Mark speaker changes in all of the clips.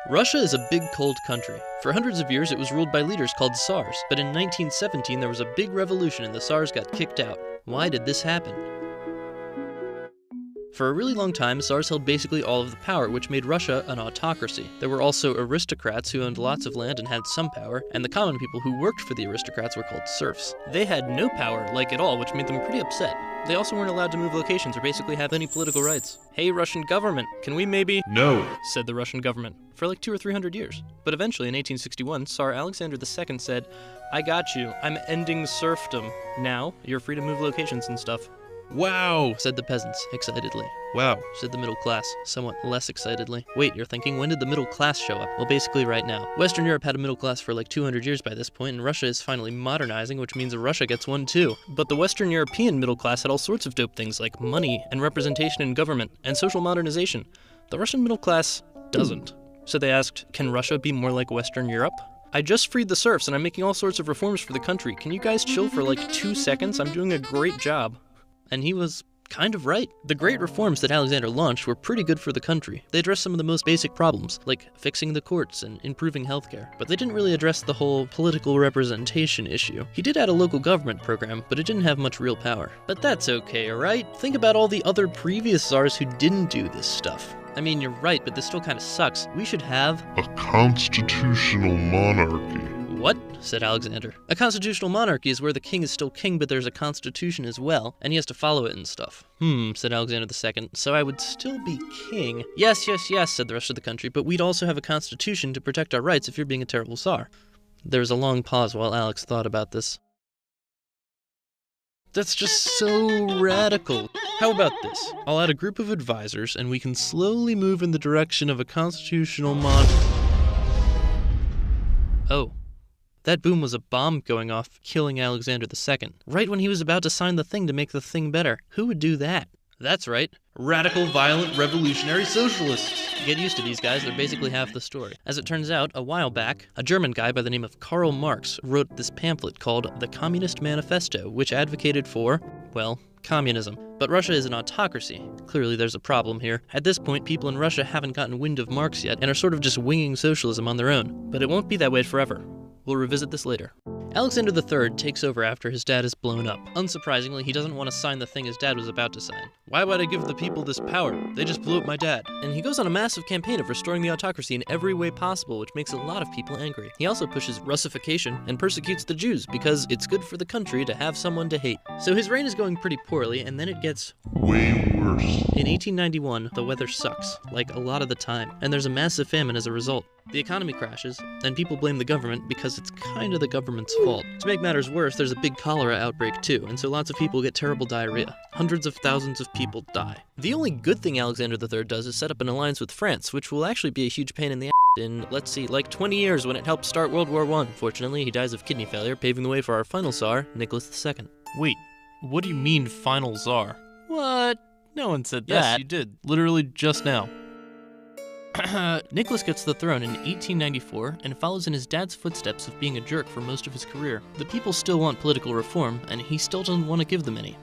Speaker 1: Russia is a big, cold country. For hundreds of years, it was ruled by leaders called Tsars, but in 1917 there was a big revolution and the Tsars got kicked out. Why did this happen? For a really long time, Tsars held basically all of the power, which made Russia an autocracy. There were also aristocrats who owned lots of land and had some power, and the common people who worked for the aristocrats were called serfs. They had no power, like at all, which made them pretty upset. They also weren't allowed to move locations or basically have any political rights. Hey, Russian government, can we maybe—
Speaker 2: No,
Speaker 1: said the Russian government, for like 200 or 300 years. But eventually, in 1861, Tsar Alexander II said, "I got you, I'm ending serfdom. Now, you're free to move locations and stuff."
Speaker 2: Wow,
Speaker 1: Said the peasants, excitedly.
Speaker 2: wow.
Speaker 1: Said the middle class, somewhat less excitedly. Wait, you're thinking, when did the middle class show up? Well, basically right now. Western Europe had a middle class for like 200 years by this point, and Russia is finally modernizing, which means Russia gets one too. But the Western European middle class had all sorts of dope things like money and representation in government and social modernization. The Russian middle class doesn't. So they asked, can Russia be more like Western Europe? I just freed the serfs and I'm making all sorts of reforms for the country. Can you guys chill for like 2 seconds? I'm doing a great job. And he was kind of right. The great reforms that Alexander launched were pretty good for the country. They addressed some of the most basic problems, like fixing the courts and improving healthcare. But they didn't really address the whole political representation issue. He did add a local government program, but it didn't have much real power. But that's okay, alright? Think about all the other previous czars who didn't do this stuff. I mean, you're right, but this still kind of sucks. We should have
Speaker 3: a constitutional monarchy.
Speaker 1: What? Said Alexander. A constitutional monarchy is where the king is still king, but there's a constitution as well, and he has to follow it and stuff. Said Alexander II, so I would still be king. Yes, said the rest of the country, but we'd also have a constitution to protect our rights if you're being a terrible czar. There was a long pause while Alex thought about this. That's just so radical. How about this? I'll add a group of advisors, and we can slowly move in the direction of a constitutional Oh. That boom was a bomb going off, killing Alexander II, right when he was about to sign the thing to make the thing better. Who would do that? That's right. Radical, violent, revolutionary socialists. Get used to these guys, they're basically half the story. As it turns out, a while back, a German guy by the name of Karl Marx wrote this pamphlet called The Communist Manifesto, which advocated for, well, communism. But Russia is an autocracy. Clearly there's a problem here. At this point, people in Russia haven't gotten wind of Marx yet and are sort of just winging socialism on their own. But it won't be that way forever. We'll revisit this later. Alexander III takes over after his dad is blown up. Unsurprisingly, he doesn't want to sign the thing his dad was about to sign. Why would I give the people this power? They just blew up my dad. And he goes on a massive campaign of restoring the autocracy in every way possible, which makes a lot of people angry. He also pushes Russification and persecutes the Jews because it's good for the country to have someone to hate. So his reign is going pretty poorly, and then it gets
Speaker 3: way worse.
Speaker 1: In 1891, the weather sucks, like a lot of the time, and there's a massive famine as a result. The economy crashes, and people blame the government because it's kind of the government's fault. To make matters worse, there's a big cholera outbreak too, and so lots of people get terrible diarrhea. Hundreds of thousands of people die. The only good thing Alexander III does is set up an alliance with France, which will actually be a huge pain in the ass in, let's see, like 20 years when it helped start World War I. Fortunately, he dies of kidney failure, paving the way for our final Tsar, Nicholas II.
Speaker 2: Wait, what do you mean final czar?
Speaker 1: What? No one said that.
Speaker 2: Yes, you did. Literally just now.
Speaker 1: Nicholas gets the throne in 1894 and follows in his dad's footsteps of being a jerk for most of his career. The people still want political reform, and he still doesn't want to give them any.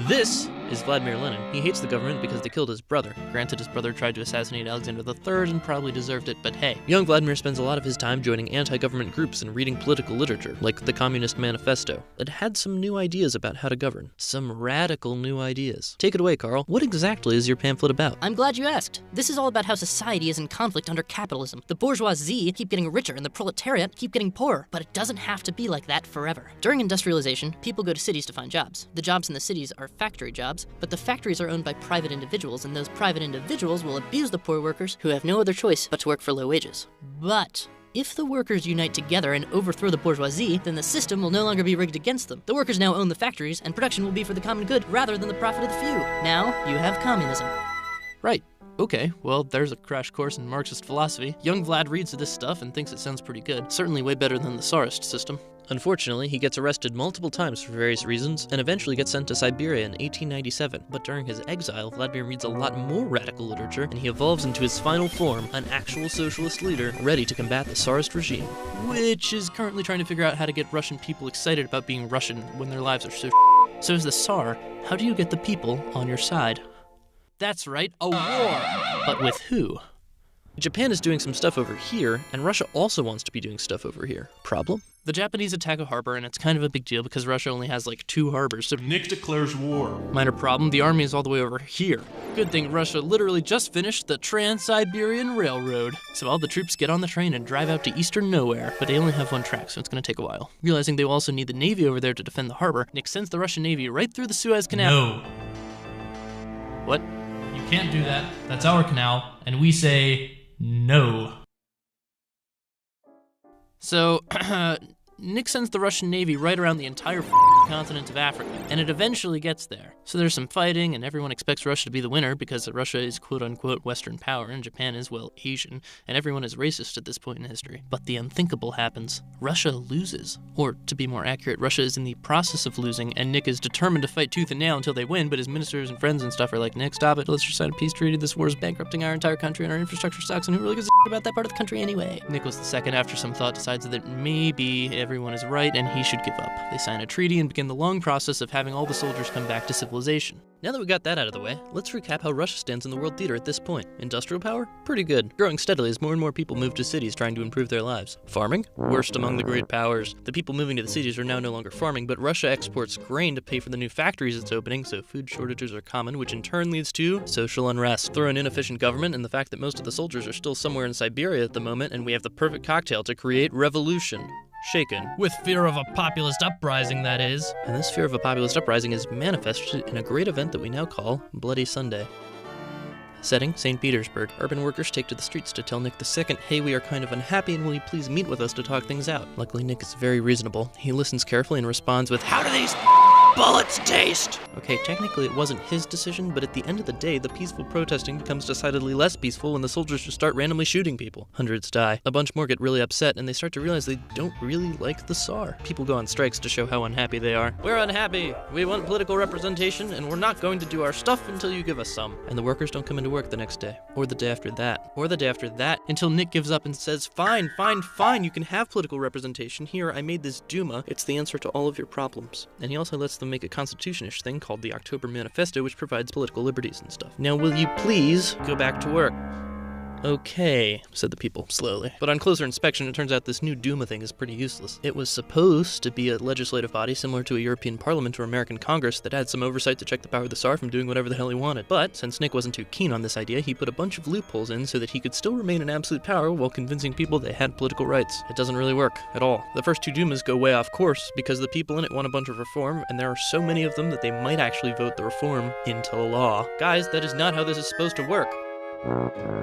Speaker 1: This is Vladimir Lenin. He hates the government because they killed his brother. Granted, his brother tried to assassinate Alexander III and probably deserved it, but hey. Young Vladimir spends a lot of his time joining anti-government groups and reading political literature, like the Communist Manifesto. It had some new ideas about how to govern. Some radical new ideas. Take it away, Carl. What exactly is your pamphlet about?
Speaker 4: I'm glad you asked. This is all about how society is in conflict under capitalism. The bourgeoisie keep getting richer and the proletariat keep getting poorer, but it doesn't have to be like that forever. During industrialization, people go to cities to find jobs. The jobs in the cities are factory jobs, but the factories are owned by private individuals, and those private individuals will abuse the poor workers who have no other choice but to work for low wages. But if the workers unite together and overthrow the bourgeoisie, then the system will no longer be rigged against them. The workers now own the factories, and production will be for the common good rather than the profit of the few. Now, you have communism.
Speaker 1: Right. Okay, well, there's a crash course in Marxist philosophy. Young Vlad reads this stuff and thinks it sounds pretty good. Certainly way better than the Tsarist system. Unfortunately, he gets arrested multiple times for various reasons, and eventually gets sent to Siberia in 1897. But during his exile, Vladimir reads a lot more radical literature, and he evolves into his final form, an actual socialist leader, ready to combat the Tsarist regime, which is currently trying to figure out how to get Russian people excited about being Russian when their lives are so So as the Tsar, how do you get the people on your side? That's right, a war! But with who? Japan is doing some stuff over here, and Russia also wants to be doing stuff over here. Problem? The Japanese attack a harbor, and it's kind of a big deal because Russia only has like 2 harbors, so
Speaker 2: Nick declares war.
Speaker 1: minor problem, the army is all the way over here. Good thing Russia literally just finished the Trans-Siberian Railroad. So all the troops get on the train and drive out to eastern nowhere, but they only have 1 track, so it's gonna take a while. Realizing they will also need the Navy over there to defend the harbor, Nick sends the Russian Navy right through the Suez Canal.
Speaker 2: No.
Speaker 1: What?
Speaker 2: You can't do that. That's our canal, and we say no.
Speaker 1: So, Nick sends the Russian Navy right around the entire continent of Africa, and it eventually gets there. So there's some fighting, and everyone expects Russia to be the winner because Russia is quote-unquote Western power, and Japan is, well, Asian, and everyone is racist at this point in history. But the unthinkable happens. Russia loses. Or, to be more accurate, Russia is in the process of losing, and Nick is determined to fight tooth and nail until they win, but his ministers and friends and stuff are like, Nick, stop it, let's just sign a peace treaty, this war is bankrupting our entire country, and our infrastructure sucks, and who really gives a about that part of the country anyway? Nicholas II, after some thought, decides that maybe everyone is right and he should give up. They sign a treaty and begin the long process of having all the soldiers come back to civilization. Now that we got that out of the way, let's recap how Russia stands in the world theater at this point. Industrial power? Pretty good. Growing steadily as more and more people move to cities trying to improve their lives. Farming? Worst among the great powers. The people moving to the cities are now no longer farming, but Russia exports grain to pay for the new factories it's opening, so food shortages are common, which in turn leads to social unrest. Throw an inefficient government and the fact that most of the soldiers are still somewhere in Siberia at the moment, and we have the perfect cocktail to create revolution. Shaken.
Speaker 2: With fear of a populist uprising, that is.
Speaker 1: And this fear of a populist uprising is manifested in a great event that we now call Bloody Sunday. Setting, St. Petersburg. Urban workers take to the streets to tell Nick II, hey, we are kind of unhappy and will you please meet with us to talk things out? Luckily, Nick is very reasonable. He listens carefully and responds with, how do these bullets taste? Okay, technically it wasn't his decision, but at the end of the day, the peaceful protesting becomes decidedly less peaceful when the soldiers just start randomly shooting people. Hundreds die. A bunch more get really upset, and they start to realize they don't really like the Tsar. People go on strikes to show how unhappy they are. We're unhappy. We want political representation, and we're not going to do our stuff until you give us some. And the workers don't come into work the next day, or the day after that, or the day after that, until Nick gives up and says, fine, you can have political representation. Here, I made this Duma. It's the answer to all of your problems. And he also lets them make a constitution-ish thing called the October Manifesto, which provides political liberties and stuff. Now, will you please go back to work? Okay, said the people, slowly. But on closer inspection, it turns out this new Duma thing is pretty useless. It was supposed to be a legislative body similar to a European Parliament or American Congress that had some oversight to check the power of the Tsar from doing whatever the hell he wanted. But, since Nick wasn't too keen on this idea, he put a bunch of loopholes in so that he could still remain in absolute power while convincing people they had political rights. It doesn't really work at all. The first 2 Dumas go way off course because the people in it want a bunch of reform, and there are so many of them that they might actually vote the reform into law. Guys, that is not how this is supposed to work.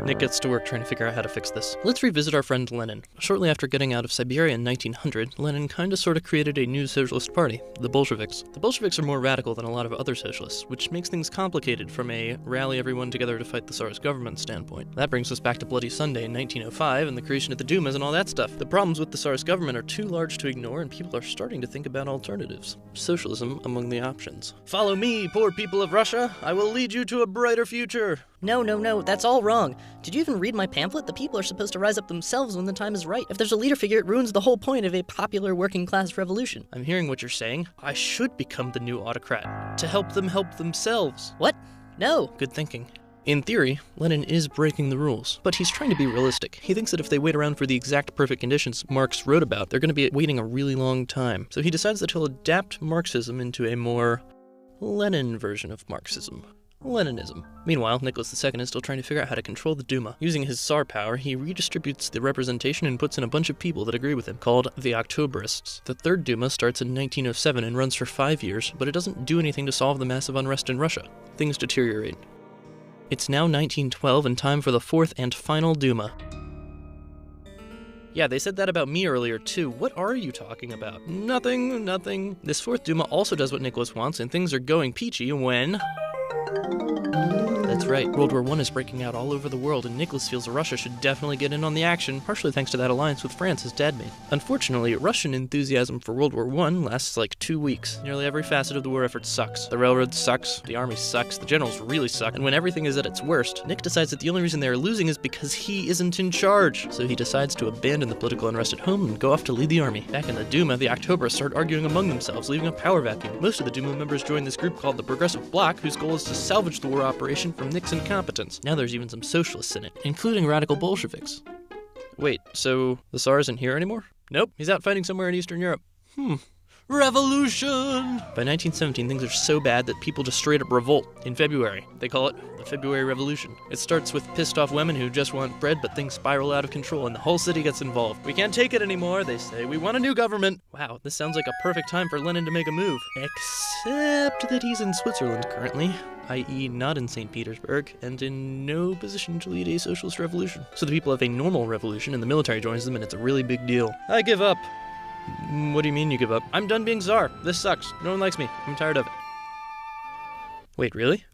Speaker 1: Nick gets to work trying to figure out how to fix this. Let's revisit our friend Lenin. Shortly after getting out of Siberia in 1900, Lenin kinda sorta created a new socialist party, the Bolsheviks. The Bolsheviks are more radical than a lot of other socialists, which makes things complicated from a rally everyone together to fight the Tsar's government standpoint. That brings us back to Bloody Sunday in 1905 and the creation of the Dumas and all that stuff. The problems with the Tsar's government are too large to ignore, and people are starting to think about alternatives. Socialism among the options. Follow me, poor people of Russia. I will lead you to a brighter future.
Speaker 4: No, that's all wrong. Did you even read my pamphlet? The people are supposed to rise up themselves when the time is right. If there's a leader figure, it ruins the whole point of a popular working class revolution.
Speaker 1: I'm hearing what you're saying. I should become the new autocrat, to help them help themselves.
Speaker 4: What? No.
Speaker 1: Good thinking. In theory, Lenin is breaking the rules, but he's trying to be realistic. He thinks that if they wait around for the exact perfect conditions Marx wrote about, they're going to be waiting a really long time. So he decides that he'll adapt Marxism into a more Lenin version of Marxism. Leninism. Meanwhile, Nicholas II is still trying to figure out how to control the Duma. Using his Tsar power, he redistributes the representation and puts in a bunch of people that agree with him, called the Octoberists. The third Duma starts in 1907 and runs for 5 years, but it doesn't do anything to solve the massive unrest in Russia. Things deteriorate. It's now 1912 and time for the 4th and final Duma. Yeah, they said that about me earlier, too. What are you talking about? Nothing. This 4th Duma also does what Nicholas wants, and things are going peachy when... That's right, World War I is breaking out all over the world, and Nicholas feels Russia should definitely get in on the action, partially thanks to that alliance with France his dad made. Unfortunately, Russian enthusiasm for World War I lasts like 2 weeks. Nearly every facet of the war effort sucks. The railroad sucks, the army sucks, the generals really suck, and when everything is at its worst, Nick decides that the only reason they are losing is because he isn't in charge. So he decides to abandon the political unrest at home and go off to lead the army. Back in the Duma, the Octoberists start arguing among themselves, leaving a power vacuum. Most of the Duma members join this group called the Progressive Bloc, whose goal is to salvage the war operation from Nixon competence. Now there's even some socialists in it, including radical Bolsheviks. Wait, so the Tsar isn't here anymore? Nope, he's out fighting somewhere in Eastern Europe. Revolution! By 1917, things are so bad that people just straight up revolt in February. They call it the February Revolution. It starts with pissed off women who just want bread, but things spiral out of control and the whole city gets involved. We can't take it anymore, they say. We want a new government. Wow, this sounds like a perfect time for Lenin to make a move. Except that he's in Switzerland currently, i.e. not in St. Petersburg, and in no position to lead a socialist revolution. So the people have a normal revolution and the military joins them and it's a really big deal. I give up. What do you mean you give up? I'm done being Tsar. This sucks. No one likes me. I'm tired of it. Wait, really?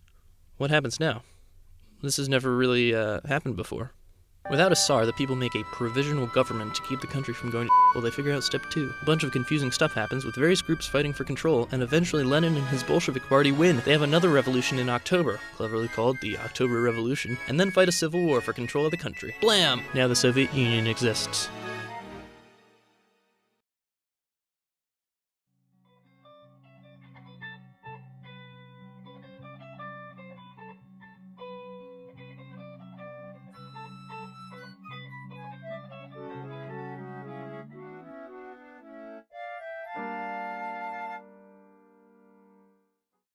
Speaker 1: What happens now? This has never really happened before. Without a Tsar, the people make a provisional government to keep the country from going to while they figure out step 2. A bunch of confusing stuff happens with various groups fighting for control, and eventually Lenin and his Bolshevik party win. They have another revolution in October, cleverly called the October Revolution, and then fight a civil war for control of the country. Blam! Now the Soviet Union exists.